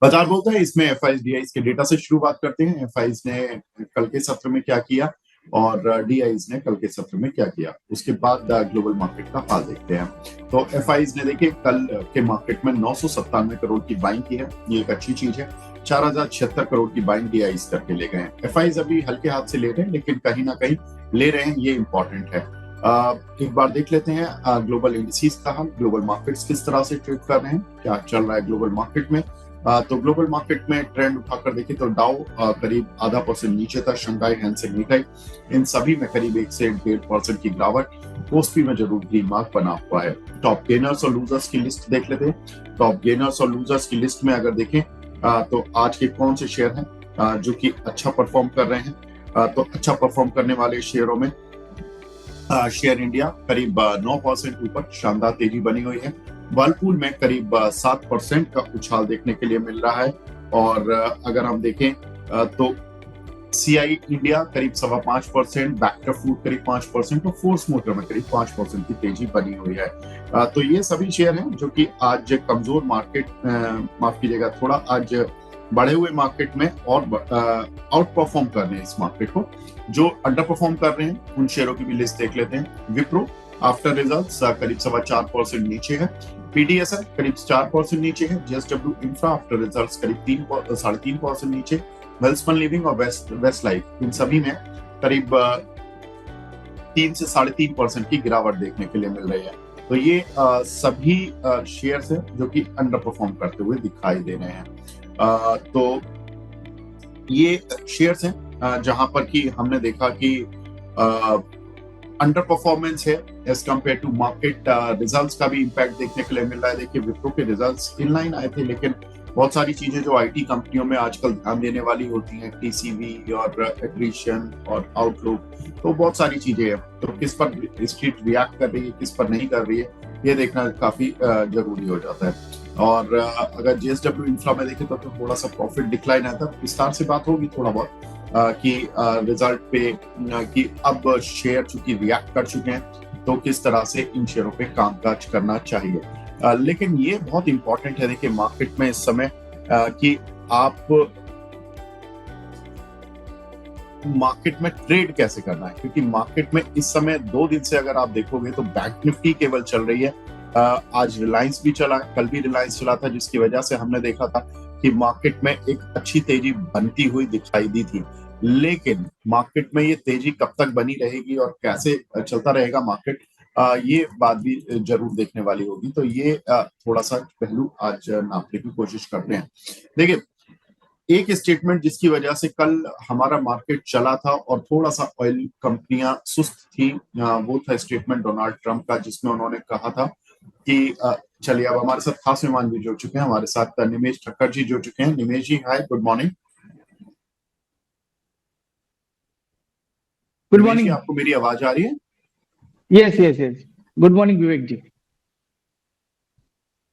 बाजार बोलता है इसमें एफआईज के डेटा से शुरुआत करते हैं। एफआईज ने कल के सत्र में क्या किया और डीआईज ने कल के सत्र में क्या किया, उसके बाद ग्लोबल मार्केट का हाल देखते हैं। तो एफआईज ने देखिए कल के मार्केट में 997 करोड़ की बाइंग की है, ये एक अच्छी चीज है। 4076 करोड़ की बाइंग डीआईज करके ले गए हैं। एफआईज अभी हल्के हाथ से ले रहे हैं, लेकिन कहीं ना कहीं ले रहे हैं, ये इंपॉर्टेंट है। एक बार देख लेते हैं ग्लोबल इंडिसेस का हाल, ग्लोबल मार्केट्स किस तरह से ट्रेड कर रहे हैं, क्या चल रहा है ग्लोबल मार्केट में। तो ग्लोबल मार्केट में ट्रेंड उठाकर देखें तो डाउ करीब 0.5% नीचे था, शंघाई हैंसेन निकाई इन सभी में करीब 1 से 1.5% की गिरावट। कोस्पी में जरूर ग्रीन मार्क बना हुआ है। टॉप गेनर्स और लूजर्स की लिस्ट देख लेते हैं। टॉप गेनर्स और लूजर्स की लिस्ट में अगर देखें तो आज के कौन से शेयर हैं जो कि अच्छा परफॉर्म कर रहे हैं। तो अच्छा परफॉर्म करने वाले शेयरों में शेयर इंडिया करीब 9% ऊपर शानदार तेजी बनी हुई है। वर्लपूल में करीब 7% का उछाल देखने के लिए मिल रहा है। और अगर हम देखें तो सीआई इंडिया करीब 5.25%, बैक्टर फूड करीब 5% और फोर्स मोटर में करीब 5% की तेजी बनी हुई है। तो ये सभी शेयर हैं जो कि आज कमजोर मार्केट, माफ कीजिएगा, थोड़ा आज बढ़े हुए मार्केट में और आउट परफॉर्म कर रहे हैं इस मार्केट को। जो अंडर परफॉर्म कर रहे हैं उन शेयरों की भी लिस्ट देख लेते हैं। विप्रो आफ्टर रिजल्ट्स करीब 4.25% नीचे है। पीडीएसएल करीब 4% नीचे है। जेएसडब्ल्यू इंफ्रा आफ्टर रिजल्ट्स करीब 3.5% नीचे। वेल्सपन लिविंग और वेस्ट लाइफ इन सभी में करीब 3 से 3.5% की गिरावट देखने के लिए मिल रही है। तो ये सभी शेयर्स हैं जो कि अंडर परफॉर्म करते हुए दिखाई दे रहे हैं। तो ये शेयर्स हैं जहां पर कि हमने देखा कि अंडर परफॉर्मेंस है as compare to market. Results का भी इम्पैक्ट देखने के लिए मिल रहा है। देखिए विप्रो के रिजल्ट्स इनलाइन आए थे, लेकिन बहुत सारी चीजें जो आईटी कंपनियों में आजकल ध्यान देने वाली होती हैं, टीसीवी और एट्रिशन और आउटलुक, तो बहुत सारी चीजें हैं। तो किस पर स्ट्रीट रिएक्ट कर रही है, किस पर नहीं कर रही है, ये देखना काफी जरूरी हो जाता है। और अगर जेएसडब्ल्यू इंफ्रा में देखें तो थोड़ा सा प्रॉफिट डिक्लाइन आता है। विस्तार से बात होगी थोड़ा बहुत कि रिजल्ट पे कि अब शेयर चूंकि रिएक्ट कर चुके हैं तो किस तरह से इन शेयरों पे कामकाज करना चाहिए। लेकिन ये बहुत इंपॉर्टेंट है देखिए मार्केट में इस समय कि आप मार्केट में ट्रेड कैसे करना है, क्योंकि मार्केट में इस समय 2 दिन से अगर आप देखोगे तो बैंक निफ्टी केवल चल रही है। आज रिलायंस भी चला, कल भी रिलायंस चला था, जिसकी वजह से हमने देखा था कि मार्केट में एक अच्छी तेजी बनती हुई दिखाई दी थी। लेकिन मार्केट में ये तेजी कब तक बनी रहेगी और कैसे चलता रहेगा मार्केट, ये बात भी जरूर देखने वाली होगी। तो ये थोड़ा सा पहलू आज नापने की कोशिश करते हैं। देखिए एक स्टेटमेंट जिसकी वजह से कल हमारा मार्केट चला था और थोड़ा सा ऑयल कंपनियां सुस्त थी, वो था स्टेटमेंट डोनाल्ड ट्रंप का, जिसमें उन्होंने कहा था कि चलिए अब हमारे साथ खास मेहमान भी जुड़ चुके हैं। हमारे साथ निमेश ठक्कर जी जुड़ चुके हैं। Nimesh ji hi, good morning. Good Nimesh ji, morning. आपको मेरी आवाज आ रही है? Yes yes yes, good morning Vivek ji.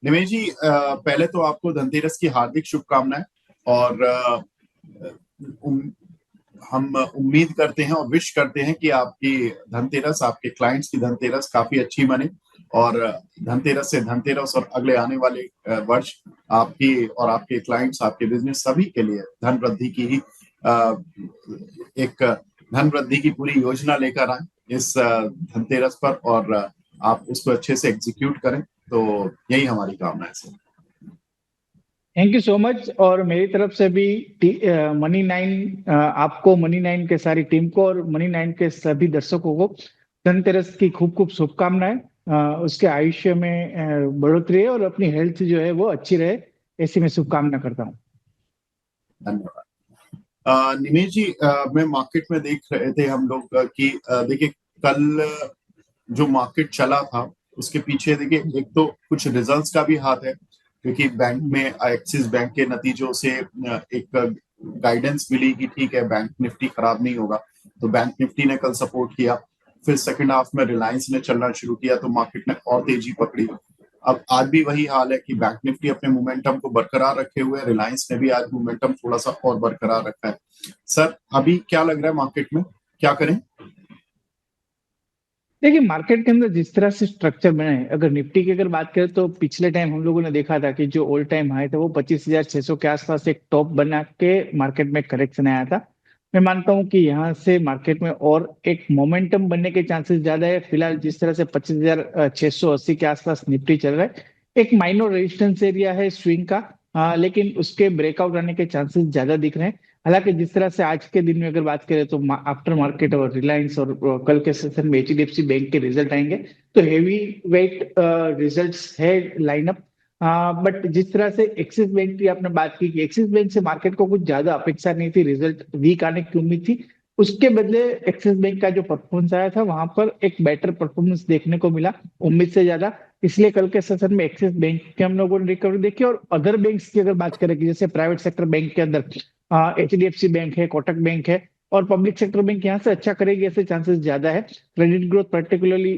Nimesh ji, पहले तो आपको धनतेरस की हार्दिक शुभकामनाएं। और हम उम्मीद करते हैं और विश करते हैं कि आपकी धनतेरस, आपके क्लाइंट्स की धनतेरस काफी अच्छी बने और धनतेरस से धनतेरस और अगले आने वाले वर्ष आपकी और आपके क्लाइंट्स, आपके बिजनेस सभी के लिए धन वृद्धि की ही एक धन वृद्धि की पूरी योजना लेकर आए इस धनतेरस पर और आप उसको अच्छे से एग्जीक्यूट करें। तो यही हमारी कामना है sir. Thank you so much. और मेरी तरफ से भी मनी नाइन, आपको, मनी नाइन के सारी टीम को और मनी नाइन के सभी दर्शकों को धनतेरस की खूब खूब शुभकामनाएं। उसके आयुष्य में बढ़ोतरी है और अपनी हेल्थ जो है वो अच्छी रहे, ऐसी मैं शुभकामना करता हूँ। धन्यवाद। निमेश जी, मैं मार्केट में देख रहे थे हम लोग कि देखिए कल जो मार्केट चला था उसके पीछे देखिए एक तो कुछ रिजल्ट्स का भी हाथ है, क्योंकि बैंक में एक्सिस बैंक के नतीजों से एक गाइडेंस मिली कि ठीक है बैंक निफ्टी खराब नहीं होगा, तो बैंक निफ्टी ने कल सपोर्ट किया। फिर सेकंड हाफ में रिलायंस ने चलना शुरू किया तो मार्केट ने और तेजी पकड़ी। अब आज भी वही हाल है कि बैंक निफ्टी अपने मोमेंटम को बरकरार रखे हुए, रिलायंस ने भी आज मोमेंटम थोड़ा सा और बरकरार रखा है। सर अभी क्या लग रहा है मार्केट में, क्या करें? देखिए मार्केट के अंदर जिस तरह से स्ट्रक्चर बना है, अगर निफ्टी की अगर बात करें तो पिछले टाइम हम लोगों ने देखा था कि जो ऑल टाइम हाई था वो 25,600 के आसपास एक टॉप बना के मार्केट में करेक्शन आया था। मैं मानता हूं कि यहाँ से मार्केट में और एक मोमेंटम बनने के चांसेस ज्यादा है। फिलहाल जिस तरह से 25,680 के आसपास निफ्टी चल रहा है, एक माइनर रेजिस्टेंस एरिया है स्विंग का। लेकिन उसके ब्रेकआउट आने के चांसेस ज्यादा दिख रहे हैं। हालांकि जिस तरह से आज के दिन में अगर बात करें तो आफ्टर मार्केट और रिलायंस और कल के सेशन में एचडीएफसी बैंक के रिजल्ट आएंगे, तो हेवी वेट रिजल्ट्स है लाइनअप। बट जिस तरह से एक्सिस बैंक की आपने बात की कि एक्सिस बैंक से मार्केट को कुछ ज्यादा अपेक्षा नहीं थी, रिजल्ट वीक आने की उम्मीद थी, उसके बदले एक्सिस बैंक का जो परफॉर्मेंस आया था वहां पर एक बेटर परफॉर्मेंस देखने को मिला उम्मीद से ज्यादा। इसलिए कल के सेशन में एक्सिस बैंक के हम लोगों ने रिकवरी देखी। और अदर बैंक्स की अगर बात करें कि जैसे प्राइवेट सेक्टर बैंक के अंदर एचडीएफसी बैंक है, कोटक बैंक है, और पब्लिक सेक्टर बैंक यहाँ से अच्छा करेगी ऐसे चांसेस ज्यादा है। क्रेडिट ग्रोथ पर्टिकुलरली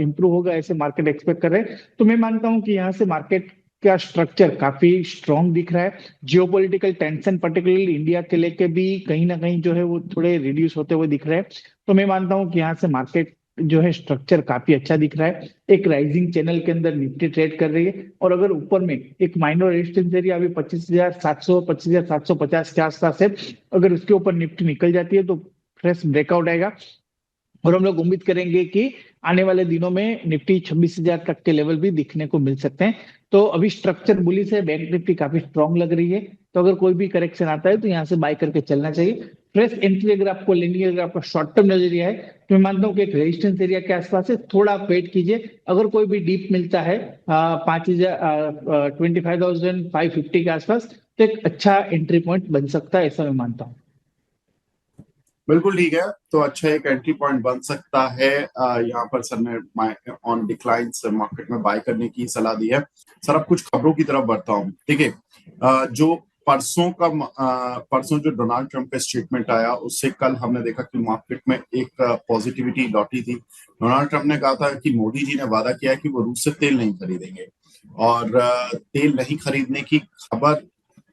इंप्रूव होगा ऐसे मार्केट एक्सपेक्ट कर रहे हैं। तो मैं मानता हूँ कि यहाँ से मार्केट का स्ट्रक्चर काफी स्ट्रांग दिख रहा है। जियोपॉलिटिकल टेंशन पर्टिकुलरली इंडिया के लेके भी कहीं ना कहीं जो है वो थोड़े रिड्यूस होते हुए दिख रहे हैं। तो मैं मानता हूँ कि यहाँ से मार्केट जो है स्ट्रक्चर काफी अच्छा दिख रहा है। एक राइजिंग चैनल के अंदर निफ्टी ट्रेड कर रही है, और अगर ऊपर में एक माइनर रेजिस्टेंस एरिया अभी 25,700 25,750 के आसपास है, अगर उसके ऊपर निफ्टी निकल जाती है तो फ्रेश ब्रेकआउट आएगा। और हम लोग उम्मीद करेंगे कि आने वाले दिनों में निफ्टी 26,000 तक के लेवल भी दिखने को मिल सकते हैं। तो अभी स्ट्रक्चर बुलिश है, बैंक निफ्टी काफी स्ट्रांग लग रही है। तो अगर कोई भी करेक्शन आता है तो यहाँ से बाय करके चलना चाहिए। फ्रेश एंट्री अगर आपको लेनी है, अगर आपका शॉर्ट टर्म नजरिया है, तो मैं मानता हूँ कि एक रेजिस्टेंस एरिया के आसपास है, थोड़ा आप वेट कीजिए। अगर कोई भी डीप मिलता है 5,000 25,550 के आसपास, तो एक अच्छा एंट्री पॉइंट बन सकता है, ऐसा मैं मानता हूँ। बिल्कुल ठीक है। तो अच्छा एक एंट्री पॉइंट बन सकता है। यहाँ पर सर ने ऑन डिक्लाइन मार्केट में बाय करने की सलाह दी है। सर अब कुछ खबरों की तरफ बढ़ता हूँ, ठीक है। जो परसों जो डोनाल्ड ट्रंप का स्टेटमेंट आया, उससे कल हमने देखा कि मार्केट में एक पॉजिटिविटी लौटी थी। डोनाल्ड ट्रंप ने कहा था कि मोदी जी ने वादा किया है कि वो रूस से तेल नहीं खरीदेंगे, और तेल नहीं खरीदने की खबर,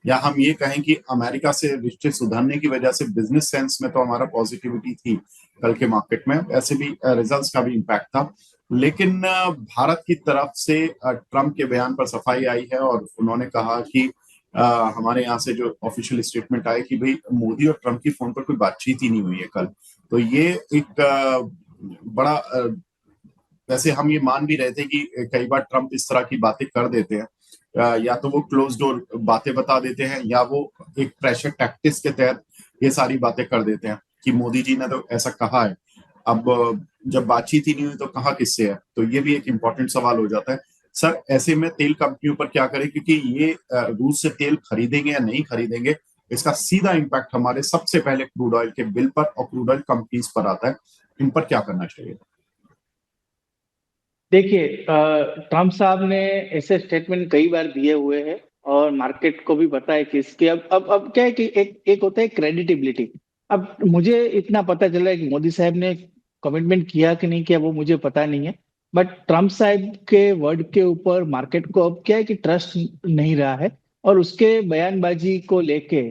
या हम ये कहें कि अमेरिका से रिश्ते सुधरने की वजह से बिजनेस सेंस में तो हमारा पॉजिटिविटी थी कल के मार्केट में, ऐसे भी रिजल्ट्स का भी इम्पैक्ट था। लेकिन भारत की तरफ से ट्रंप के बयान पर सफाई आई है, और उन्होंने कहा कि हमारे यहाँ से जो ऑफिशियल स्टेटमेंट आया कि भाई मोदी और ट्रंप की फोन पर कोई बातचीत ही नहीं हुई है कल। तो ये एक बड़ा वैसे हम ये मान भी रहे थे कि कई बार ट्रंप इस तरह की बातें कर देते हैं, या तो वो क्लोज डोर बातें बता देते हैं, या वो एक प्रेशर टैक्टिक्स के तहत ये सारी बातें कर देते हैं कि मोदी जी ने तो ऐसा कहा है। अब जब बातचीत ही नहीं हुई तो कहा किससे है, तो ये भी एक इम्पोर्टेंट सवाल हो जाता है। सर ऐसे में तेल कंपनियों पर क्या करें, क्योंकि ये रूस से तेल खरीदेंगे या नहीं खरीदेंगे, इसका सीधा इम्पैक्ट हमारे सबसे पहले क्रूड ऑयल के बिल पर और क्रूड ऑयल कंपनीज पर आता है। इन पर क्या करना चाहिए? देखिए ट्रम्प साहब ने ऐसे स्टेटमेंट कई बार दिए हुए हैं, और मार्केट को भी पता है कि इसके अब क्या है कि एक एक होता है क्रेडिटेबिलिटी। अब मुझे इतना पता चल रहा है कि मोदी साहब ने कमिटमेंट किया कि नहीं किया वो मुझे पता नहीं है। बट ट्रम्प साहब के वर्ड के ऊपर मार्केट को अब क्या है कि ट्रस्ट नहीं रहा है, और उसके बयानबाजी को लेके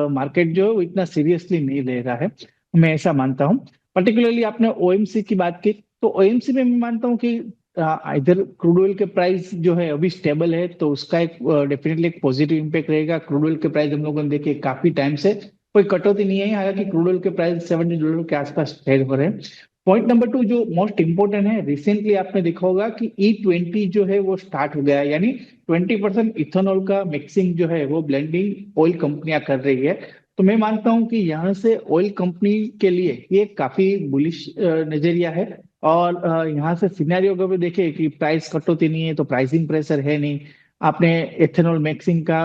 मार्केट जो है वो इतना सीरियसली नहीं ले रहा है। मैं ऐसा मानता हूँ। पर्टिकुलरली आपने ओएमसी की बात की, तो ओएमसी में मैं मानता हूँ कि इधर क्रूड ऑयल के प्राइस जो है अभी स्टेबल है, तो उसका एक डेफिनेटली एक पॉजिटिव इम्पैक्ट रहेगा। क्रूड ऑयल के प्राइस हम लोगों ने देखे काफी टाइम से कोई कटौती नहीं है, हालांकि क्रूड ऑयल के प्राइस $70 के आसपास ट्रेड हो रहे हैं। पॉइंट नंबर टू जो मोस्ट इंपॉर्टेंट है, रिसेंटली आपने देखा होगा कि E20 जो है वो स्टार्ट हो गया है, यानी 20% इथेनॉल का मिक्सिंग जो है वो ब्लेंडिंग ऑयल कंपनियां कर रही है। तो मैं मानता हूं कि यहाँ से ऑयल कंपनी के लिए ये काफी बुलिश नजरिया है। और यहाँ से सिनेरियो अगर देखें कि प्राइस कटौती नहीं है तो प्राइसिंग प्रेशर है नहीं, आपने एथेनॉल मिक्सिंग का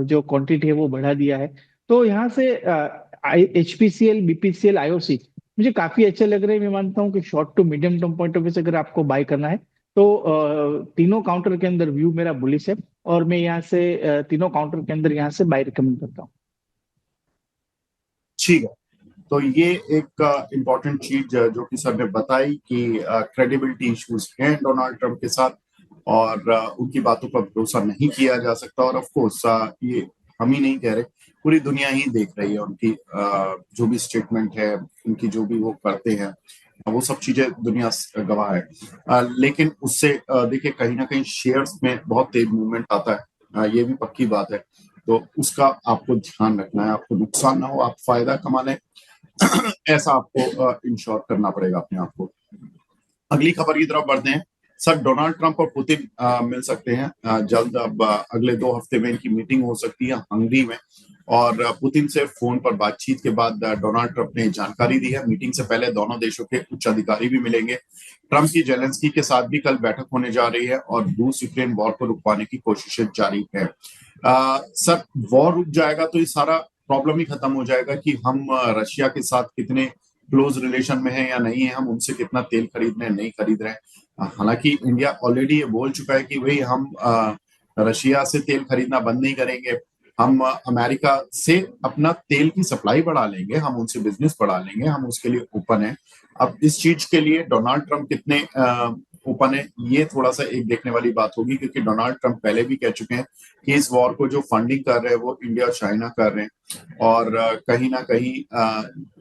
जो क्वांटिटी है वो बढ़ा दिया है। तो यहाँ से एचपीसीएल, बीपीसीएल, आईओसी मुझे काफी अच्छे लग रहे हैं। मैं मानता हूँ कि short to medium term point of view से अगर आपको बाय करना है तो तीनों काउंटर के अंदर व्यू मेरा बुलिश है, और मैं यहाँ से तीनों काउंटर के अंदर यहाँ से बाय रिकमेंड करता हूँ। ठीक है। तो ये एक इम्पॉर्टेंट चीज जो कि सर ने बताई कि क्रेडिबिलिटी इश्यूज हैं डोनाल्ड ट्रंप के साथ, और उनकी बातों पर भरोसा नहीं किया जा सकता। और ऑफ कोर्स ये हम ही नहीं कह रहे, पूरी दुनिया ही देख रही है उनकी जो भी स्टेटमेंट है, उनकी जो भी वो करते हैं, वो सब चीजें दुनिया गवाह है। लेकिन उससे देखिए कहीं ना कहीं शेयर्स में बहुत तेज मूवमेंट आता है, ये भी पक्की बात है। तो उसका आपको ध्यान रखना है, आपको नुकसान ना हो, आप फायदा कमा लें ऐसा आपको इंश्योर करना पड़ेगा अपने आप को। अगली खबर की तरफ बढ़ते हैं। सर, डोनाल्ड ट्रंप और पुतिन मिल सकते हैं जल्द। अब अगले 2 हफ्ते में इनकी मीटिंग हो सकती है हंगरी में। और पुतिन से फोन पर बातचीत के बाद डोनाल्ड ट्रंप ने जानकारी दी है। मीटिंग से पहले दोनों देशों के उच्च अधिकारी भी मिलेंगे। ट्रंप की जेलेंस्की के साथ भी कल बैठक होने जा रही है और रूस यूक्रेन वॉर को रुकवाने की कोशिशें जारी है। सर, वॉर रुक जाएगा तो ये सारा प्रॉब्लम ही खत्म हो जाएगा कि हम रशिया के साथ कितने क्लोज रिलेशन में है या नहीं है, हम उनसे कितना तेल खरीद रहे हैं नहीं खरीद रहे हैं। हालांकि इंडिया ऑलरेडी ये बोल चुका है कि भाई हम रशिया से तेल खरीदना बंद नहीं करेंगे, हम अमेरिका से अपना तेल की सप्लाई बढ़ा लेंगे, हम उनसे बिजनेस बढ़ा लेंगे, हम उसके लिए ओपन है। अब इस चीज के लिए डोनाल्ड ट्रंप कितने ओपन है, ये थोड़ा सा एक देखने वाली बात होगी, क्योंकि डोनाल्ड ट्रंप पहले भी कह चुके हैं कि इस वॉर को जो फंडिंग कर रहे हैं वो इंडिया और चाइना कर रहे हैं। और कहीं ना कहीं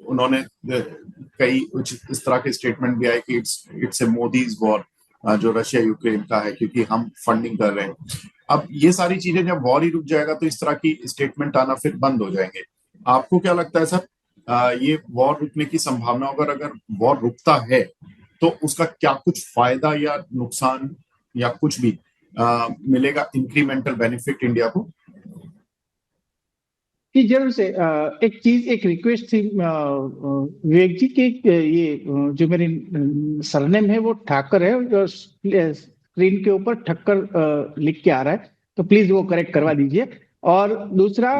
उन्होंने कई कुछ इस तरह के स्टेटमेंट भी आए कि इट्स ए मोदीज वॉर, जो रशिया यूक्रेन का है, क्योंकि हम फंडिंग कर रहे हैं। अब ये सारी चीजें जब वॉर ही रुक जाएगा तो इस तरह की स्टेटमेंट आना फिर बंद हो जाएंगे। आपको क्या लगता है सर, ये वॉर रुकने की संभावना, अगर वॉर रुकता है तो उसका क्या कुछ फायदा या नुकसान या कुछ भी मिलेगा, इंक्रीमेंटल बेनिफिट इंडिया को? जी जरूर से एक चीज, एक रिक्वेस्ट थी विवेक जी की, ये जो मेरी सरनेम है वो ठाकर है, जो स्क्रीन के ऊपर ठक्कर लिख के आ रहा है, तो प्लीज वो करेक्ट करवा दीजिए। और दूसरा,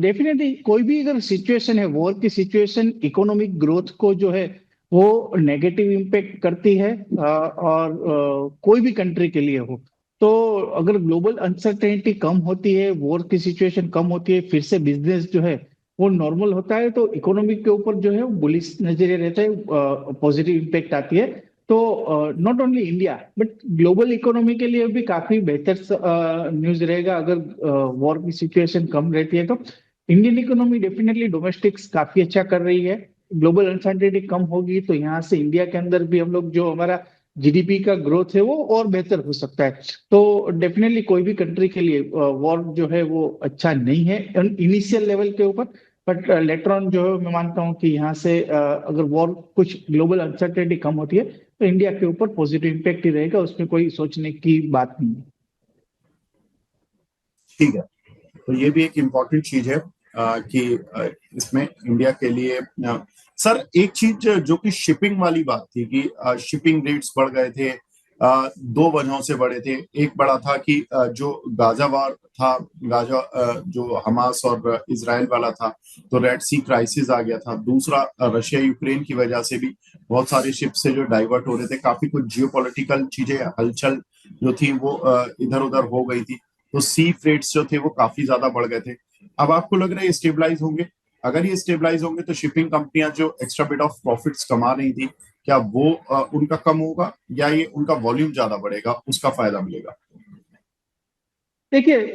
डेफिनेटली कोई भी अगर सिचुएशन है, वॉर की सिचुएशन इकोनॉमिक ग्रोथ को जो है वो नेगेटिव इम्पेक्ट करती है, और कोई भी कंट्री के लिए हो। तो अगर ग्लोबल अनसर्टेनिटी कम होती है, वॉर की सिचुएशन कम होती है, फिर से बिजनेस जो है वो नॉर्मल होता है, तो इकोनॉमी के ऊपर जो है वो बुलिश नजरिए रहता है, पॉजिटिव इम्पेक्ट आती है। तो not only India but global economy के लिए भी काफी बेहतर न्यूज रहेगा अगर वॉर की सिचुएशन कम रहती है तो। इंडियन इकोनॉमी डेफिनेटली डोमेस्टिक्स काफी अच्छा कर रही है। ग्लोबल अनसर्टेनिटी कम होगी तो यहाँ से इंडिया के अंदर भी हम लोग जो हमारा जीडीपी का ग्रोथ है वो और बेहतर हो सकता है। तो डेफिनेटली कोई भी कंट्री के लिए वॉर जो है वो अच्छा नहीं है इनिशियल लेवल के ऊपर। बट लेटर ऑन जो है मैं मानता हूँ कि यहाँ से अगर वॉर कुछ ग्लोबल अनसर्टेनिटी कम होती है तो इंडिया के ऊपर पॉजिटिव इम्पैक्ट ही रहेगा, उसमें कोई सोचने की बात नहीं है। ठीक है, तो ये भी एक इम्पॉर्टेंट चीज है कि इसमें इंडिया के लिए सर एक चीज जो कि शिपिंग वाली बात थी कि शिपिंग रेट्स बढ़ गए थे। 2 वजहों से बढ़े थे। एक बड़ा था कि जो गाजा वार था, गाजा जो हमास और इसराइल वाला था, तो रेड सी क्राइसिस आ गया था। दूसरा, रशिया यूक्रेन की वजह से भी बहुत सारे शिप से जो डाइवर्ट हो रहे थे, काफी कुछ जियोपॉलिटिकल चीजें, हलचल जो थी वो इधर उधर हो गई थी, तो सी फ्रेट्स जो थे वो काफी ज्यादा बढ़ गए थे। अब आपको लग रहा है ये स्टेबलाइज होंगे? अगर ये स्टेबलाइज होंगे तो शिपिंग कंपनियां जो एक्स्ट्रा बिट ऑफ प्रॉफिट्स कमा रही थी, क्या वो उनका कम होगा, या ये उनका वॉल्यूम ज्यादा बढ़ेगा, उसका फायदा मिलेगा? देखिए,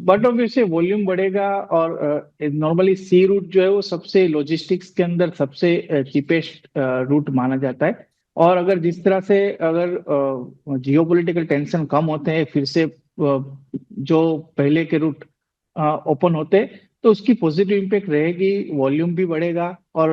बट ऑब्वियसली वॉल्यूम बढ़ेगा, और नॉर्मली सी रूट जो है वो सबसे लॉजिस्टिक्स के अंदर सबसे चीपेस्ट रूट माना जाता है। और अगर जिस तरह से अगर जियोपॉलिटिकल टेंशन कम होते हैं, फिर से जो पहले के रूट ओपन होते हैं, तो उसकी पॉजिटिव इम्पैक्ट रहेगी, वॉल्यूम भी बढ़ेगा। और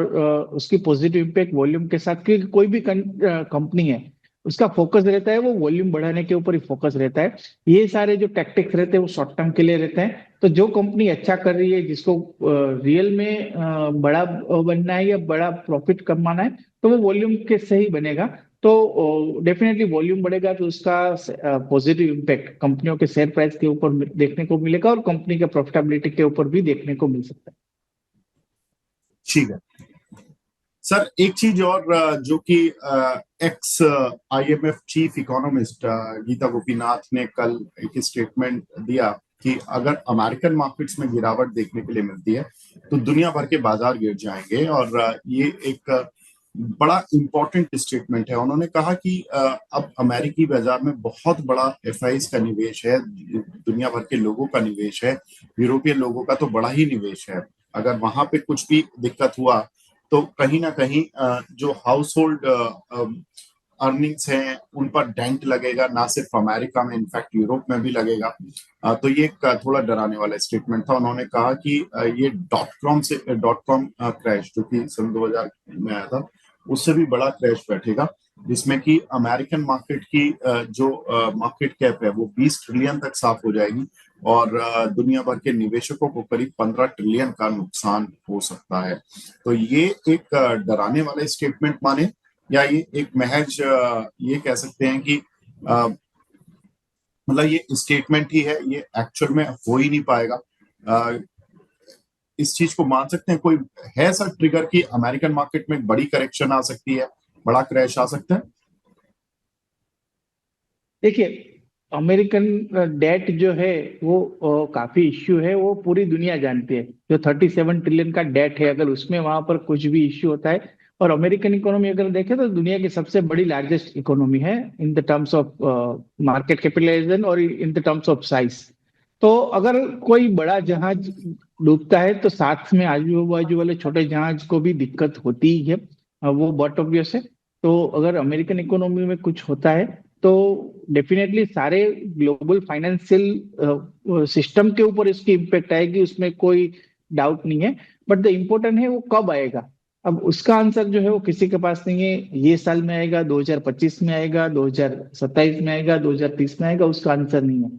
उसकी पॉजिटिव इम्पैक्ट वॉल्यूम के साथ, क्योंकि कोई भी कंपनी है उसका फोकस रहता है वो वॉल्यूम बढ़ाने के ऊपर ही फोकस रहता है। ये सारे जो टैक्टिक्स रहते हैं वो शॉर्ट टर्म के लिए रहते हैं। तो जो कंपनी अच्छा कर रही है, जिसको रियल में बड़ा बनना है या बड़ा प्रॉफिट कमाना है, तो वो वॉल्यूम के से ही बनेगा। तो डेफिनेटली वॉल्यूम बढ़ेगा तो उसका पॉजिटिव इम्पैक्ट कंपनियों के शेयर प्राइस के ऊपर देखने को मिलेगा, और कंपनी के प्रॉफिटेबिलिटी के ऊपर भी देखने को मिल सकता है। ठीक है सर, एक चीज और जो कि ex IMF chief economist Gita Gopinath ने कल एक स्टेटमेंट दिया कि अगर अमेरिकन मार्केट्स में गिरावट देखने के लिए मिलती है तो दुनिया भर के बाजार गिर जाएंगे। और ये एक बड़ा इंपॉर्टेंट स्टेटमेंट है। उन्होंने कहा कि अब अमेरिकी बाजार में बहुत बड़ा एफआईज का निवेश है, दुनिया भर के लोगों का निवेश है, यूरोपियन लोगों का तो बड़ा ही निवेश है। अगर वहां पे कुछ भी दिक्कत हुआ तो कहीं ना कहीं जो हाउस होल्ड अर्निंग्स हैं उन पर डेंट लगेगा, ना सिर्फ अमेरिका में, इनफैक्ट यूरोप में भी लगेगा। तो ये एक थोड़ा डराने वाला स्टेटमेंट था। उन्होंने कहा कि ये डॉट कॉम क्रैश जो कि सन 2000 में आया था, उससे भी बड़ा क्रैश बैठेगा, जिसमें कि अमेरिकन मार्केट की जो मार्केट कैप है वो 20 ट्रिलियन तक साफ हो जाएगी, और दुनिया भर के निवेशकों को करीब 15 ट्रिलियन का नुकसान हो सकता है। तो ये एक डराने वाला स्टेटमेंट माने, या ये एक महज ये कह सकते हैं कि मतलब ये स्टेटमेंट ही है, ये एक्चुअल में हो ही नहीं पाएगा। इस चीज को मान सकते हैं, कोई है सर ट्रिगर कि अमेरिकन मार्केट में एक बड़ी करेक्शन आ सकती है, बड़ा क्रैश आ सकता है? देखिए, अमेरिकन डेट जो है वो काफी इश्यू है, वो पूरी दुनिया जानती है। जो 37 ट्रिलियन का डेट है, अगर उसमें वहां पर कुछ भी इश्यू होता है, और अमेरिकन इकोनॉमी अगर देखें तो दुनिया की सबसे बड़ी लार्जेस्ट इकोनॉमी है in the terms of market capitalisation और in the terms of size. तो अगर कोई बड़ा जहाज डूबता है तो साथ में आजू बाजू वाले छोटे जहाज को भी दिक्कत होती ही है, वो बहुत ऑब्वियस है। तो अगर अमेरिकन इकोनॉमी में कुछ होता है तो डेफिनेटली सारे ग्लोबल फाइनेंशियल सिस्टम के ऊपर इसकी इम्पेक्ट आएगी, उसमें कोई डाउट नहीं है। बट द इम्पोर्टेंट है वो कब आएगा। अब उसका आंसर जो है वो किसी के पास नहीं है। ये साल में आएगा, 2025 में आएगा, 2027 में आएगा, 2030 में आएगा, उसका आंसर नहीं है।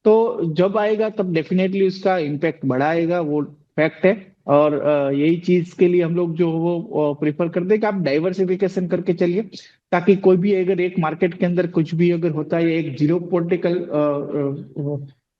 तो जब आएगा तब डेफिनेटली उसका इम्पैक्ट बड़ा आएगा, वो फैक्ट है। और यही चीज के लिए हम लोग जो वो प्रेफर करते हैं कि आप डाइवर्सिफिकेशन करके चलिए, ताकि कोई भी अगर एक मार्केट के अंदर कुछ भी अगर होता है, एक जीरो पॉलिटिकल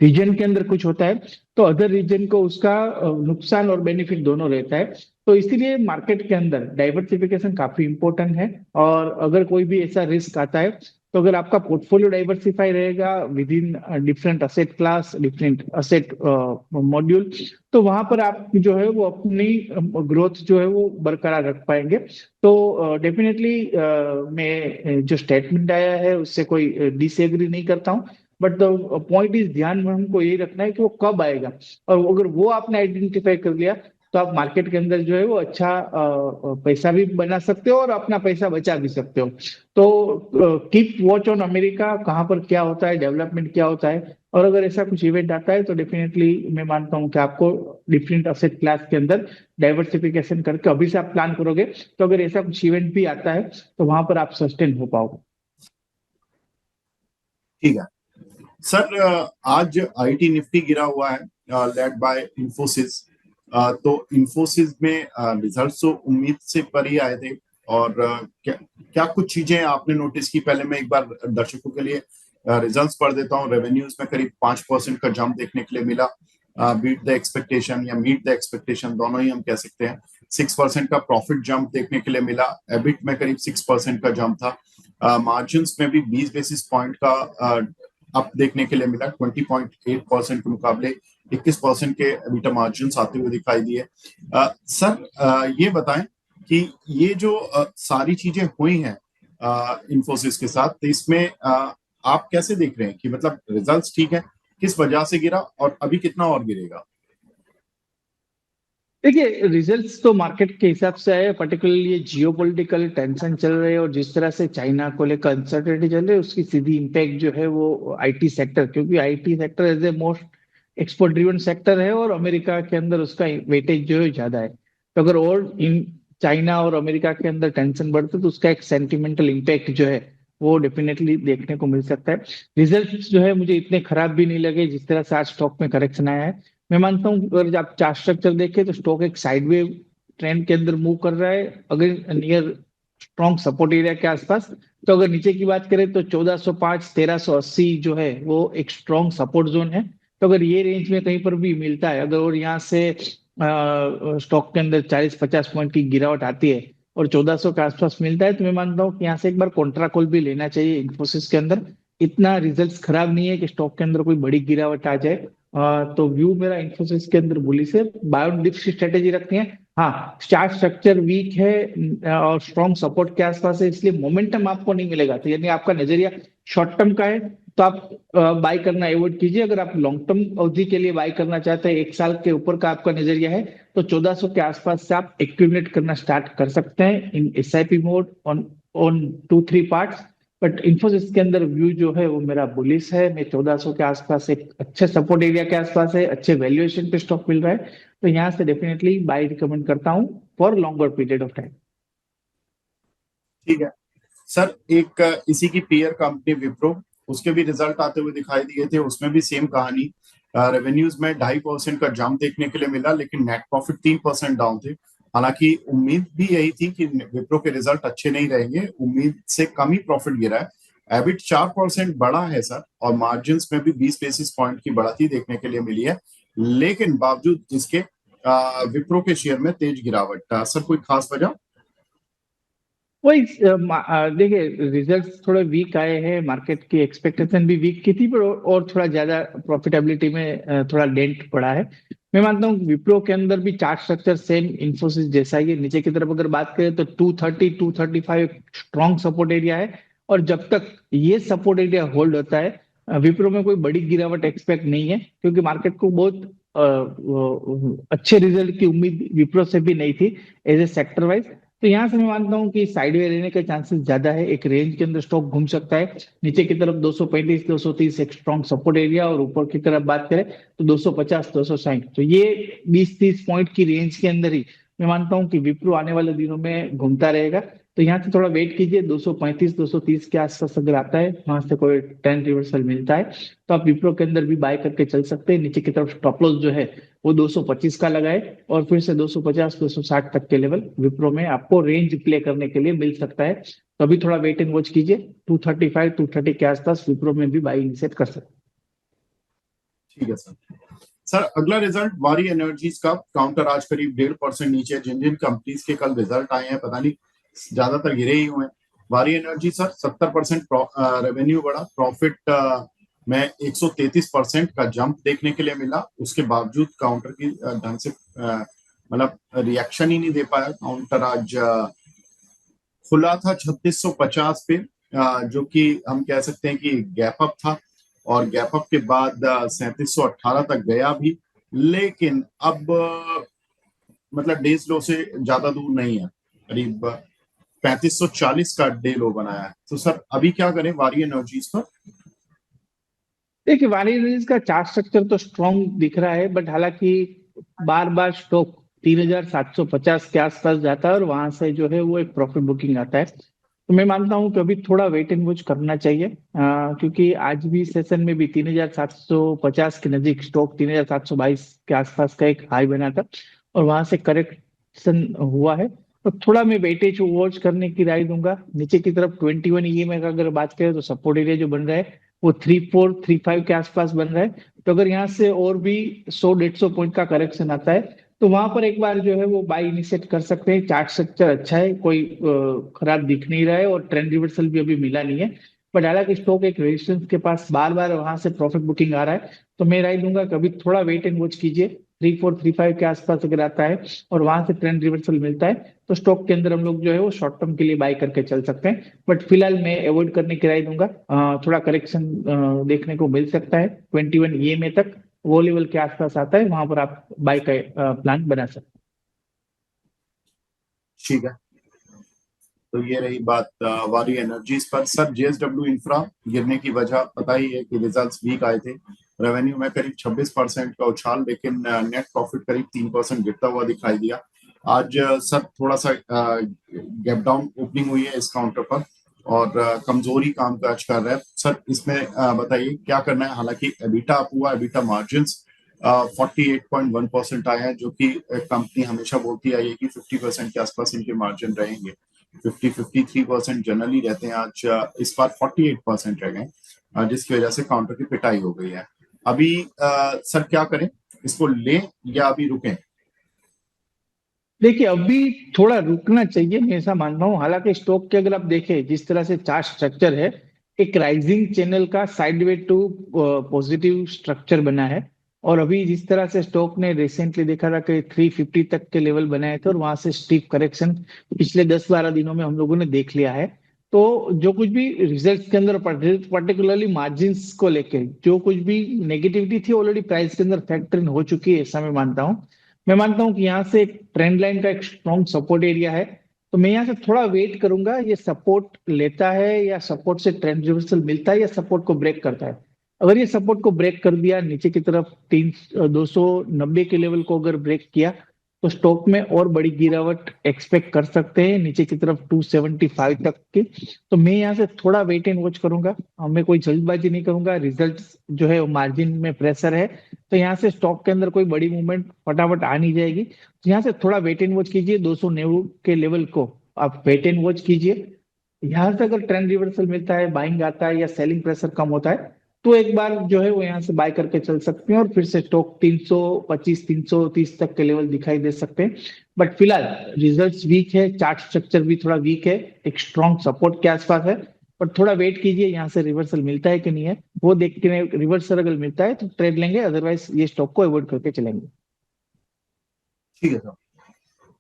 रीजन के अंदर कुछ होता है, तो अदर रीजन को उसका नुकसान और बेनिफिट दोनों रहता है। तो इसीलिए मार्केट के अंदर डाइवर्सिफिकेशन काफी इंपॉर्टेंट है। और अगर कोई भी ऐसा रिस्क आता है, तो अगर आपका पोर्टफोलियो डाइवर्सिफाई रहेगा with in different asset class, different asset module, तो वहां पर आप जो है वो अपनी ग्रोथ जो है वो बरकरार रख पाएंगे। तो डेफिनेटली मैं जो स्टेटमेंट आया है उससे कोई डिसएग्री नहीं करता हूँ। बट द पॉइंट इज, ध्यान में हमको यही रखना है कि वो कब आएगा। और अगर वो आपने आइडेंटिफाई कर लिया, तो आप मार्केट के अंदर जो है वो अच्छा पैसा भी बना सकते हो और अपना पैसा बचा भी सकते हो। तो कीप वॉच ऑन अमेरिका, कहाँ पर क्या होता है, डेवलपमेंट क्या होता है। और अगर ऐसा कुछ इवेंट आता है तो डेफिनेटली मैं मानता हूँ कि आपको डिफरेंट असेट क्लास के अंदर डाइवर्सिफिकेशन करके अभी से आप प्लान करोगे, तो अगर ऐसा कुछ इवेंट भी आता है तो वहां पर आप सस्टेन हो पाओगे। ठीक है सर, आज आईटी निफ्टी गिरा हुआ है, लेड बाय इंफोसिस। तो इंफोसिस में रिजल्ट तो उम्मीद से पर ही आए थे, और क्या क्या कुछ चीजें आपने नोटिस की? पहले मैं एक बार दर्शकों के लिए रिजल्ट्स पढ़ देता हूँ। रेवेन्यूज में करीब 5% का जंप देखने के लिए मिला, बीट द एक्सपेक्टेशन या मीट द एक्सपेक्टेशन दोनों ही हम कह सकते हैं। 6% का प्रॉफिट जंप देखने के लिए मिला, एबिट में करीब 6% का जंप था। मार्जिन में भी 20 बेसिस पॉइंट का अप देखने के लिए मिला, 20.8% के मुकाबले 21% के एबिटा मार्जिन आते हुए दिखाई दिए। सर, ये बताएं कि ये जो सारी चीजें हुई हैं इंफोसिस के साथ, तो इसमें आप कैसे देख रहे हैं कि मतलब रिजल्ट्स ठीक है, किस वजह से गिरा और अभी कितना और गिरेगा? देखिए, रिजल्ट्स तो मार्केट के हिसाब से आए, पर्टिकुलरली ये जियोपॉलिटिकल टेंशन चल रहे हैं और जिस तरह से चाइना को लेकर अनसर्टेनिटी चल रही है, उसकी सीधी इम्पैक्ट जो है वो आईटी सेक्टर, क्योंकि IT sector as a most export driven sector है और अमेरिका के अंदर उसका वेटेज जो है ज्यादा है। तो अगर और इन चाइना और अमेरिका के अंदर टेंशन बढ़ते तो उसका एक सेंटिमेंटल इम्पैक्ट जो है वो डेफिनेटली देखने को मिल सकता है। रिजल्ट जो है मुझे इतने खराब भी नहीं लगे जिस तरह से आज स्टॉक में करेक्शन आया है। मैं मानता हूँ अगर आप चार्ट स्ट्रक्चर देखें तो स्टॉक एक साइडवे ट्रेंड के अंदर मूव कर रहा है, अगर नियर स्ट्रॉन्ग सपोर्ट एरिया के आसपास। तो अगर नीचे की बात करें तो 1405 1380 जो है वो एक स्ट्रॉन्ग सपोर्ट जोन है। तो अगर ये रेंज में कहीं पर भी मिलता है, अगर और यहाँ से स्टॉक के अंदर 40-50 पॉइंट की गिरावट आती है और 1400 के आसपास मिलता है, तो मैं मानता हूँ कि यहाँ से एक बार कॉन्ट्रा कॉल भी लेना चाहिए इंफोसिस के अंदर। इतना रिजल्ट्स खराब नहीं है कि स्टॉक के अंदर कोई बड़ी गिरावट आ जाए। तो व्यू मेरा इंफोसिस के अंदर बुलिश है। बाय ऑन डिप्स की स्ट्रेटेजी रखते हैं। हाँ, चार्ट स्ट्रक्चर वीक है और स्ट्रॉन्ग सपोर्ट के आसपास है, इसलिए मोमेंटम आपको नहीं मिलेगा। तो यानी आपका नजरिया शॉर्ट टर्म का है, तो आप बाय करना अवॉइड कीजिए। अगर आप लॉन्ग टर्म अवधि के लिए बाय करना चाहते हैं, 1 साल के ऊपर का आपका नजरिया है, तो 1400 के आसपास से आप एक्यूमुलेट करना स्टार्ट कर सकते हैं in SIP mode on on 2-3 parts. But Infosys के अंदर व्यू जो है वो मेरा बुलिश है। मैं 1400 के आसपास एक अच्छे सपोर्ट एरिया के आसपास है, अच्छे वैल्यूएशन पे स्टॉक मिल रहा है, तो यहाँ से डेफिनेटली बाय रिकमेंड करता हूँ for longer period of time. ठीक है सर। एक इसी की पीयर कंपनी विप्रो, उसके भी रिजल्ट आते हुए दिखाई दिए थे, उसमें भी सेम कहानी। रेवेन्यूज में 2.5% का जंप देखने के लिए मिला, लेकिन नेट प्रॉफिट 3% डाउन थे। हालांकि उम्मीद भी यही थी कि विप्रो के रिजल्ट अच्छे नहीं रहेंगे, उम्मीद से कम ही प्रॉफिट गिरा है। एबिट 4% बढ़ा है सर, और मार्जिन में भी 20 बेसिस पॉइंट की बढ़ोतरी देखने के लिए मिली है, लेकिन बावजूद इसके विप्रो के शेयर में तेज गिरावट। सर कोई खास वजह? वही देखिए, रिजल्ट्स थोड़े वीक आए हैं, मार्केट की एक्सपेक्टेशन भी वीक की थी, पर और थोड़ा ज्यादा प्रॉफिटेबिलिटी में थोड़ा डेंट पड़ा है। मैं मानता हूँ विप्रो के अंदर भी चार्ट स्ट्रक्चर सेम इन्फोसिस जैसा ही है। नीचे की तरफ अगर बात करें तो 230-235 स्ट्रॉन्ग सपोर्ट एरिया है, और जब तक ये सपोर्ट एरिया होल्ड होता है, विप्रो में कोई बड़ी गिरावट एक्सपेक्ट नहीं है, क्योंकि मार्केट को बहुत अच्छे रिजल्ट की उम्मीद विप्रो से भी नहीं थी एज ए सेक्टर वाइज। तो यहाँ से मैं मानता हूँ कि साइडवे रहने के चांसेस ज्यादा है। एक रेंज के अंदर स्टॉक घूम सकता है, नीचे की तरफ 235 230 एक स्ट्रॉन्ग सपोर्ट एरिया, और ऊपर की तरफ बात करें तो 250 260। तो ये 20-30 पॉइंट की रेंज के अंदर ही मैं मानता हूँ कि विप्रो आने वाले दिनों में घूमता रहेगा। तो यहाँ से थोड़ा वेट कीजिए, 235 230 के आसपास अगर आता है, वहां से कोई ट्रेंड रिवर्सल मिलता है, तो आप विप्रो के अंदर भी बाय करके चल सकते हैं। नीचे की तरफ स्टॉप लॉस जो है वो 225 का लगाए, और फिर से 250 260 तक के लेवल विप्रो में आपको रेंज प्ले करने के लिए मिल सकता है। तो अभी थोड़ा वेट एंड वॉच कीजिए, 235 230 के आसपास विप्रो में भी बाई इनिशिएट कर सकते हैं। ठीक है सर। सर अगला रिजल्ट वारी एनर्जीज का। काउंटर आज करीब 1.5% नीचे। जिन जिन कंपनीज के कल रिजल्ट आए हैं, पता नहीं ज्यादातर गिरे ही हुए हैं। वारी एनर्जी सर 70% रेवेन्यू बढ़ा, प्रॉफिट में 133% का जंप देखने के लिए मिला। उसके बावजूद काउंटर की ढंग से मतलब रिएक्शन ही नहीं दे पाया। काउंटर आज खुला था 3650 पे, जो कि हम कह सकते हैं कि गैप अप था, और गैप अप के बाद 3718 तक गया भी, लेकिन अब मतलब डेज लो से ज्यादा दूर नहीं है, करीब 3540 का डे लो बनाया है। तो सर अभी क्या करें वारी एनर्जीज पर? देखिए, वाणी रिलीज का चार्ट स्ट्रक्चर तो स्ट्रॉन्ग दिख रहा है, बट हालांकि बार बार स्टॉक 3750 के आसपास जाता है, और वहां से जो है वो एक प्रॉफिट बुकिंग आता है। तो मैं मानता हूँ कि अभी थोड़ा वेट एंड वॉच करना चाहिए, क्योंकि आज भी सेशन में भी 3750 के नजीक स्टॉक 3722 के आसपास का एक हाई बना था, और वहां से करेक्शन हुआ है। तो थोड़ा मैं वेटेज वॉच करने की राय दूंगा। नीचे की तरफ 21 ईएमए का अगर बात करें, तो सपोर्ट एरिया जो बन रहा है वो 3435 के आसपास बन रहा है। तो अगर यहाँ से और भी 100-150 पॉइंट का करेक्शन आता है, तो वहां पर एक बार जो है वो बाय इनिशिएट कर सकते हैं। चार्ट स्ट्रक्चर अच्छा है, कोई खराब दिख नहीं रहा है, और ट्रेंड रिवर्सल भी अभी मिला नहीं है। बट हालांकि स्टॉक एक रेजिस्टेंस के पास बार बार वहां से प्रॉफिट बुकिंग आ रहा है, तो मैं राय दूंगा कभी थोड़ा वेट एंड वॉच कीजिए। 3435 के आसपास अगर आता है और वहां से ट्रेंड रिवर्सल मिलता है, तो स्टॉक के अंदर हम लोग जो है वो शॉर्ट टर्म के लिए बाय करके चल सकते हैं। बट फिलहाल मैं अवॉइड करने की राय दूंगा। थोड़ा करेक्शन देखने को मिल सकता है 21 ईएमए तक, वो लेवल के आसपास आता है, वहां पर आप बाय का प्लान बना सकते हैं। ठीक है। तो ये रही बात वारी एनर्जीज पर। सर जेएसडब्ल्यू इंफ्रा गिरने की वजह पता ही है कि रिजल्ट्स वीक आए थे। रेवेन्यू में करीब 26% का उछाल, लेकिन नेट प्रॉफिट करीब 3% गिरता हुआ दिखाई दिया। आज सर थोड़ा सा गैप डाउन ओपनिंग हुई है इस काउंटर पर, और कमजोरी कामकाज कर रहा है। सर इसमें बताइए क्या करना है। हालांकि एबिटा अप हुआ, एबिटा मार्जिन 48.1% आए हैं, जो कि कंपनी हमेशा बोलती आई है कि 50% के आसपास इनके मार्जिन रहेंगे। 53% जनरली रहते हैं। आज इस बार 48% रह गए, जिसकी वजह से काउंटर की पिटाई हो गई है। अभी सर क्या करें, इसको लें या अभी रुकें? देखिए, अभी थोड़ा रुकना चाहिए, मैं ऐसा मानता हूँ। हालांकि स्टॉक के अगर आप देखें जिस तरह से चार्ट स्ट्रक्चर है, एक राइजिंग चैनल का साइडवे टू पॉजिटिव स्ट्रक्चर बना है। और अभी जिस तरह से स्टॉक ने रिसेंटली देखा था कि 350 तक के लेवल बनाए थे, और वहां से स्टीप करेक्शन पिछले 10-12 दिनों में हम लोगों ने देख लिया है। तो जो कुछ भी रिजल्ट्स के अंदर पर्टिकुलरली मार्जिन्स को लेके जो कुछ भी नेगेटिविटी थी ऑलरेडी प्राइस के अंदर फैक्टर इन हो चुकी है, ऐसा मैं मानता हूं कि यहाँ से एक ट्रेंड लाइन का एक स्ट्रॉन्ग सपोर्ट एरिया है। तो मैं यहाँ से थोड़ा वेट करूंगा, ये सपोर्ट लेता है या सपोर्ट से ट्रेंड रिवर्सल मिलता है या सपोर्ट को ब्रेक करता है। अगर ये सपोर्ट को ब्रेक कर दिया नीचे की तरफ 290 के लेवल को अगर ब्रेक किया तो स्टॉक में और बड़ी गिरावट एक्सपेक्ट कर सकते हैं नीचे की तरफ 275 तक की। तो मैं यहाँ से थोड़ा वेट एंड वॉच करूंगा, मैं कोई जल्दबाजी नहीं करूंगा। रिजल्ट जो है मार्जिन में प्रेशर है, तो यहाँ से स्टॉक के अंदर कोई बड़ी मूवमेंट फटाफट आ नहीं जाएगी। तो यहाँ से थोड़ा वेट एंड वॉच कीजिए, 290 के लेवल को आप वेट एंड वॉच कीजिए। यहाँ से अगर ट्रेंड रिवर्सल मिलता है, बाइंग आता है या सेलिंग प्रेशर कम होता है, तो एक बार जो है वो यहाँ से बाय करके चल सकते हैं और फिर से स्टॉक 325 330 तक के लेवल दिखाई दे सकते हैं। बट फिलहाल रिजल्ट्स वीक है, चार्ट स्ट्रक्चर भी थोड़ा वीक है, एक स्ट्रॉन्ग सपोर्ट के आसपास है। पर थोड़ा वेट कीजिए, यहाँ से रिवर्सल मिलता है कि नहीं है वो देख के, रिवर्सल अगर मिलता है तो ट्रेड लेंगे, अदरवाइज ये स्टॉक को अवॉइड करके चलेंगे। ठीक है सर।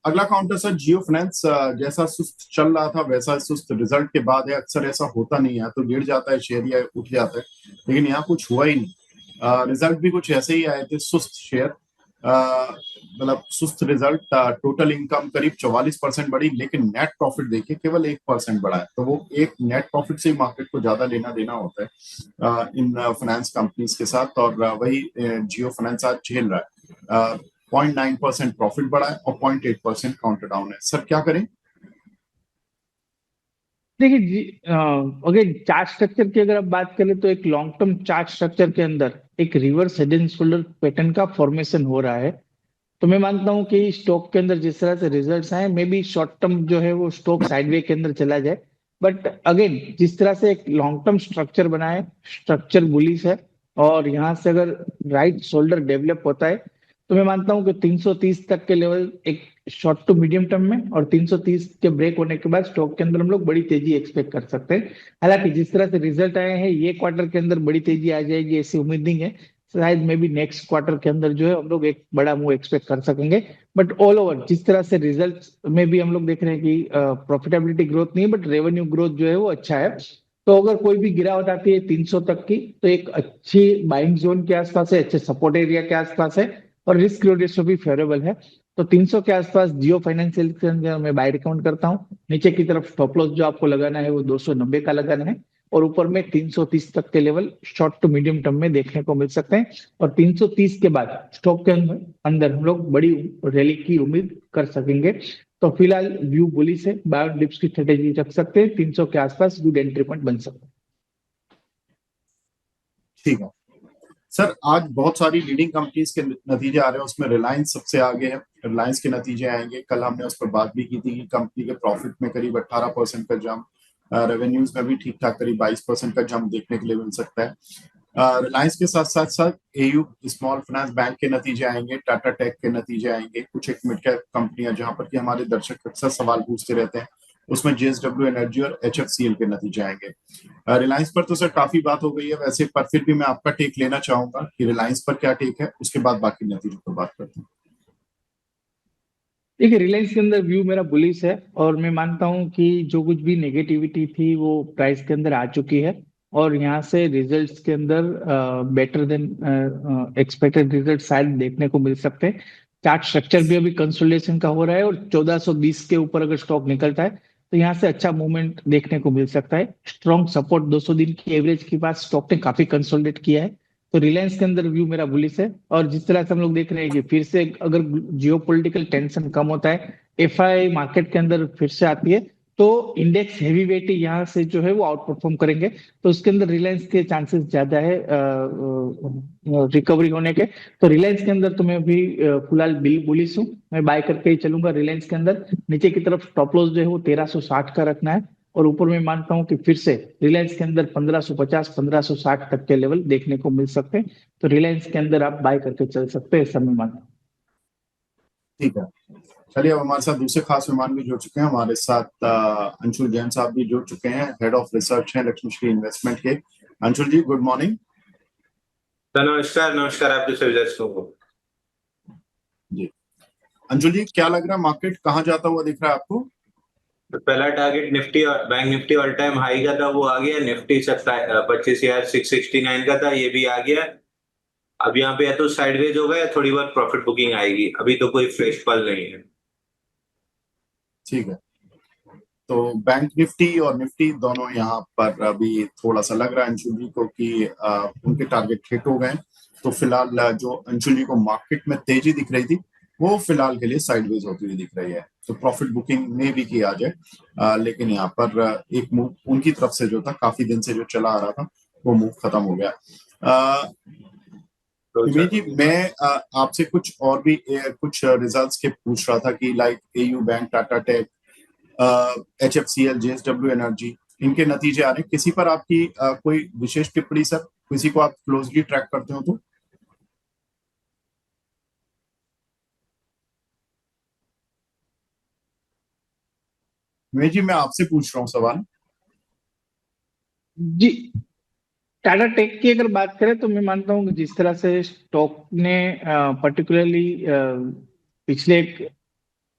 अगला काउंटर सर जियो फाइनेंस, जैसा सुस्त चल रहा था वैसा सुस्त रिजल्ट के बाद है। अक्सर ऐसा होता नहीं है, तो गिर जाता है शेयर या उठ जाता है, लेकिन यहाँ कुछ हुआ ही नहीं। रिजल्ट भी कुछ ऐसे ही आए थे, सुस्त शेयर, मतलब सुस्त रिजल्ट। टोटल इनकम करीब 44% बढ़ी, लेकिन नेट प्रॉफिट देखिए केवल 1% बढ़ा है। तो वो एक नेट प्रॉफिट से ही मार्केट को ज्यादा लेना देना होता है इन फाइनेंस कंपनीज के साथ, और वही जियो फाइनेंस आज झेल रहा है। 0.9% प्रॉफिट बढ़ा है और 0.8% काउंटर डाउन है। सर क्या करें? देखिए जी, अगर चार्ट स्ट्रक्चर की अगर आप बात करें तो एक लॉन्ग टर्म चार्ट स्ट्रक्चर के अंदर एक reverse head and shoulder pattern का फॉर्मेशन हो रहा है। तो मैं मानता हूं कि स्टॉक के अंदर जिस तरह से रिजल्ट्स आए, मे बी शॉर्ट टर्म जो है वो स्टॉक साइडवे के अंदर चला जाए। बट अगेन जिस तरह से एक लॉन्ग टर्म स्ट्रक्चर बना है, स्ट्रक्चर बुलिश है, और यहाँ से अगर राइट शोल्डर डेवलप होता है तो मैं मानता हूं कि 330 तक के लेवल एक शॉर्ट टू मीडियम टर्म में, और 330 के ब्रेक होने के बाद स्टॉक के अंदर हम लोग बड़ी तेजी एक्सपेक्ट कर सकते हैं। हालांकि जिस तरह से रिजल्ट आए हैं, ये क्वार्टर के अंदर बड़ी तेजी आ जाएगी ऐसी उम्मीद नहीं है। शायद मे बी नेक्स्ट क्वार्टर के अंदर जो है हम लोग एक बड़ा मूव एक्सपेक्ट कर सकेंगे। बट ऑल ओवर जिस तरह से रिजल्ट में भी हम लोग देख रहे हैं कि प्रॉफिटेबिलिटी ग्रोथ नहीं, बट रेवेन्यू ग्रोथ जो है वो अच्छा है। तो अगर कोई भी गिरावट आती है 300 तक की, तो एक अच्छी बाइंग जोन के आसपास है, अच्छे सपोर्ट एरिया के आसपास है, और रिस्क रेशियो भी फेवरेबल है। तो 300 के आसपास जियो फाइनेंशियल के अंदर मैं बाय रिकमेंड करता हूँ। नीचे की तरफ स्टॉप लॉस जो आपको लगाना है वो 290 का लगाना है, और ऊपर में 330 तक के level short to medium term में देखने को मिल सकते हैं। और 330 के बाद स्टॉक के अंदर हम लोग बड़ी रैली की उम्मीद कर सकेंगे। तो फिलहाल व्यू बुलिश है, बायो डिप्स की स्ट्रेटेजी रख सकते हैं, 300 के आसपास गुड एंट्री पॉइंट बन सकता है। ठीक है सर। आज बहुत सारी लीडिंग कंपनीज के नतीजे आ रहे हैं, उसमें रिलायंस सबसे आगे है। रिलायंस के नतीजे आएंगे, कल हमने उस पर बात भी की थी कि कंपनी के प्रॉफिट में करीब 18% का जंप, रेवेन्यूज में भी ठीक ठाक करीब 22% का जंप देखने के लिए मिल सकता है। रिलायंस के साथ साथ साथ एयू स्मॉल फाइनेंस बैंक के नतीजे आएंगे, टाटा टेक के नतीजे आएंगे, कुछ एक मिड कैप कंपनियां जहां पर कि हमारे दर्शक अक्सर सवाल पूछते रहते हैं, उसमें जेएसडब्ल्यू एनर्जी और एचएफसीएल के नतीजे आएंगे। रिलायंस पर तो सर काफी बात हो गई है वैसे, पर फिर भी मैं आपका टेक लेना चाहूंगा कि रिलायंस पर क्या टेक है, उसके बाद बाकी नतीजों पर बात करते हैं। देखिए, रिलायंस के अंदर व्यू मेरा बुलिश है, और मैं मानता हूं कि जो कुछ भी नेगेटिविटी थी वो प्राइस के अंदर आ चुकी है, और यहाँ से रिजल्ट्स के अंदर बेटर देन एक्सपेक्टेड रिजल्ट शायद देखने को मिल सकते हैं। चार्ट स्ट्रक्चर भी अभी कंसोलिडेशन का हो रहा है, और 1420 के ऊपर अगर स्टॉक निकलता है तो यहाँ से अच्छा मूवमेंट देखने को मिल सकता है। स्ट्रॉन्ग सपोर्ट 200 दिन की एवरेज के पास स्टॉक ने काफी कंसोलिडेट किया है। तो रिलायंस के अंदर व्यू मेरा बुलिश है, और जिस तरह से हम लोग देख रहे हैं कि फिर से अगर जियो पॉलिटिकल टेंशन कम होता है, एफआई मार्केट के अंदर फिर से आती है, तो इंडेक्स हैवी वेट यहाँ से जो है वो आउट परफॉर्म करेंगे। तो उसके अंदर रिलायंस के चांसेस ज्यादा है रिकवरी होने के। तो रिलायंस के अंदर तो मैं अभी फिलहाल बिल बुलिश हूँ, मैं बाय करके ही चलूंगा रिलायंस के अंदर। नीचे की तरफ स्टॉप लॉस जो है वो 1360 का रखना है, और ऊपर में मानता हूं कि फिर से रिलायंस के अंदर 1550 1560 तक के लेवल देखने को मिल सकते हैं। तो रिलायंस के अंदर आप बाय करके चल सकते हैं, समय मानता हूं। ठीक है। चलिए, अब हमारे साथ दूसरे खास मेहमान भी जुड़ चुके हैं। हमारे साथ अंशुल जैन साहब भी जुड़ चुके हैं, हेड ऑफ रिसर्च हैं लक्ष्मीश्री इन्वेस्टमेंट के। अंशुल जी, गुड मॉर्निंग। नमस्कार नमस्कार आपके सभी दर्शकों को। जी अंशुल जी, क्या लग रहा है, मार्केट कहाँ जाता हुआ दिख रहा है आपको? तो पहला टारगेट निफ्टी और bank Nifty all time high का था, वो आ गया। निफ्टी 25,669 का था, ये भी आ गया। अब यहाँ पे या तो साइडवेज होगा या थोड़ी बहुत प्रॉफिट बुकिंग आएगी, अभी तो कोई फ्रेश पल नहीं है। ठीक है, तो बैंक निफ्टी और निफ्टी दोनों यहाँ पर अभी थोड़ा सा लग रहा है अंशुल जी को कि उनके टारगेट हिट हो गए। तो फिलहाल जो अंशुल जी को मार्केट में तेजी दिख रही थी वो फिलहाल के लिए साइडवेज होती हुई दिख रही है। तो प्रॉफिट बुकिंग में भी किया जाए, लेकिन यहाँ पर एक मूव उनकी तरफ से जो था काफी दिन से जो चला आ रहा था वो मूव खत्म हो गया। विवेक जी, मैं आपसे कुछ और भी कुछ रिजल्ट्स के पूछ रहा था कि like AU bank, Tata tech, HFCL, JSW energy, इनके नतीजे आ रहे हैं। किसी पर आपकी कोई विशेष टिप्पणी सर, किसी को आप क्लोजली ट्रैक करते हो तो? विवेक जी, मैं आपसे पूछ रहा हूँ सवाल। जी, टाटा टेक की अगर बात करें तो मैं मानता हूँ कि जिस तरह से स्टॉक ने पर्टिकुलरली पिछले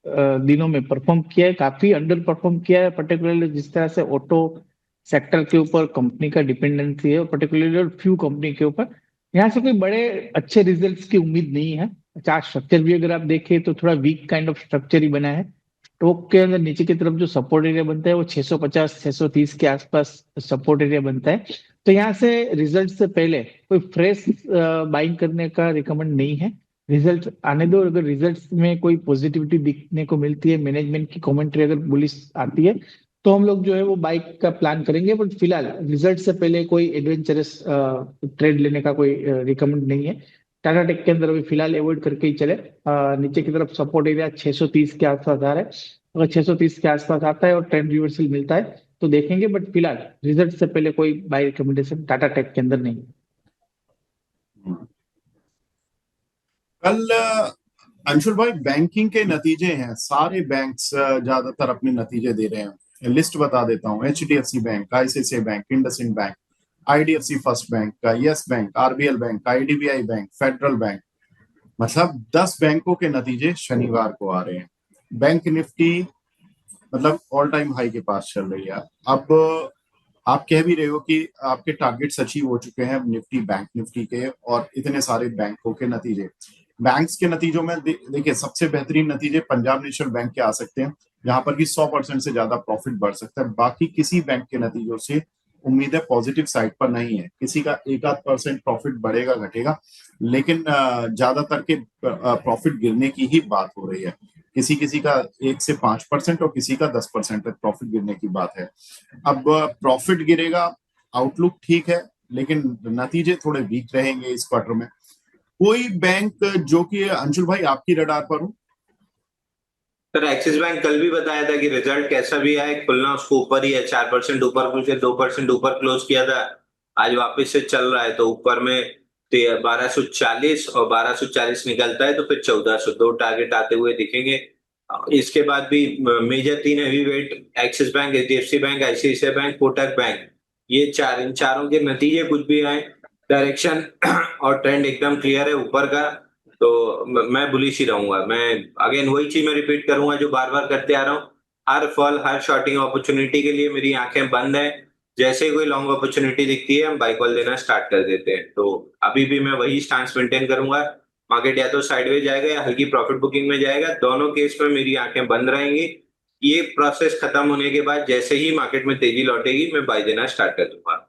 दिनों में परफॉर्म किया है, काफी अंडर परफॉर्म किया है। पर्टिकुलरली जिस तरह से ऑटो सेक्टर के ऊपर कंपनी का डिपेंडेंसी है, और पर्टिकुलरली फ्यू कंपनी के ऊपर यहाँ से कोई बड़े अच्छे रिजल्ट्स की उम्मीद नहीं है। चार्ट स्ट्रक्चर भी अगर आप देखें तो थोड़ा वीक काइंड ऑफ स्ट्रक्चर ही बना है। स्टॉक के अंदर नीचे की तरफ जो सपोर्ट एरिया बनता है वो 650 630 के आसपास सपोर्ट एरिया बनता है। तो यहाँ से रिजल्ट से पहले कोई फ्रेश बाइंग करने का रिकमेंड नहीं है। रिजल्ट आने दो, अगर रिजल्ट्स में कोई पॉजिटिविटी दिखने को मिलती है, मैनेजमेंट की कमेंट्री अगर बुलिश आती है, तो हम लोग जो है वो बाइक का प्लान करेंगे। बट फिलहाल रिजल्ट से पहले कोई एडवेंचरस ट्रेड लेने का कोई रिकमेंड नहीं है। टाटा टेक के अंदर अभी फिलहाल अवॉइड करके ही चले। नीचे की तरफ सपोर्ट एरिया 630 के आसपास आ रहा है। अगर 630 के आसपास आता है और ट्रेंड रिवर्सल मिलता है तो देखेंगे, बट फिलहाल रिजल्ट से पहले कोई बाय रिकमेंडेशन टाटा टेक के अंदर नहीं। कल अंशुल भाई, बैंकिंग के नतीजे हैं, सारे बैंक्स ज्यादातर अपने नतीजे दे रहे हैं। लिस्ट बता देता हूँ: HDFC bank, ICICI bank, IndusInd bank, IDFC first bank, yes bank, RBL bank, IDBI bank, federal bank. मतलब 10 बैंकों के नतीजे शनिवार को आ रहे हैं। बैंक निफ्टी मतलब ऑल टाइम हाई के पास चल रही है। अब आप कह भी रहे हो कि आपके टारगेट्स अचीव हो चुके हैं निफ्टी, बैंक निफ्टी के, और इतने सारे बैंकों के नतीजे। बैंक्स के नतीजों में देखिए, सबसे बेहतरीन नतीजे पंजाब नेशनल बैंक के आ सकते हैं, जहां पर कि 100% से ज्यादा प्रॉफिट बढ़ सकता है। बाकी किसी बैंक के नतीजों से उम्मीदें पॉजिटिव साइड पर नहीं है। किसी का 1-8% प्रॉफिट बढ़ेगा घटेगा, लेकिन ज्यादातर के प्रॉफिट गिरने की ही बात हो रही है। किसी किसी का 1 से 5% और किसी का 10% तक प्रॉफिट गिरने की बात है। अब प्रॉफिट गिरेगा, आउटलुक ठीक है, लेकिन नतीजे थोड़े वीक रहेंगे इस क्वार्टर में। कोई बैंक जो कि अंशुल भाई आपकी रडार पर हो? सर, एक्सिस बैंक कल भी बताया था कि रिजल्ट कैसा भी आए, खुलना उसको ऊपर ही है। 4% ऊपर खुल के 2% ऊपर क्लोज किया था। आज वापस से चल रहा है तो ऊपर में 1240, और 1240 निकलता है तो फिर 1400, दो टारगेट आते हुए दिखेंगे। इसके बाद भी major 3 heavy weight, Axis bank, HDFC bank, ICICI bank, Kotak bank, ये इन चारों के नतीजे कुछ भी आए, डायरेक्शन और ट्रेंड एकदम क्लियर है ऊपर का। तो मैं बुलिश ही रहूंगा। मैं अगेन वही चीज मैं रिपीट करूंगा जो बार बार करते आ रहा हूँ। हर फॉल, हर शॉर्टिंग अपॉर्चुनिटी के लिए मेरी आंखें बंद है। जैसे ही कोई लॉन्ग अपॉर्चुनिटी दिखती है हम बाई कॉल लेना स्टार्ट कर देते हैं। तो अभी भी मैं वही स्टांस मेंटेन करूंगा। मार्केट या तो साइडवेज जाएगा या हल्की प्रॉफिट बुकिंग में जाएगा, दोनों केस में मेरी आंखें बंद रहेंगी। ये प्रोसेस खत्म होने के बाद जैसे ही मार्केट में तेजी लौटेगी मैं बाय देना स्टार्ट कर दूंगा।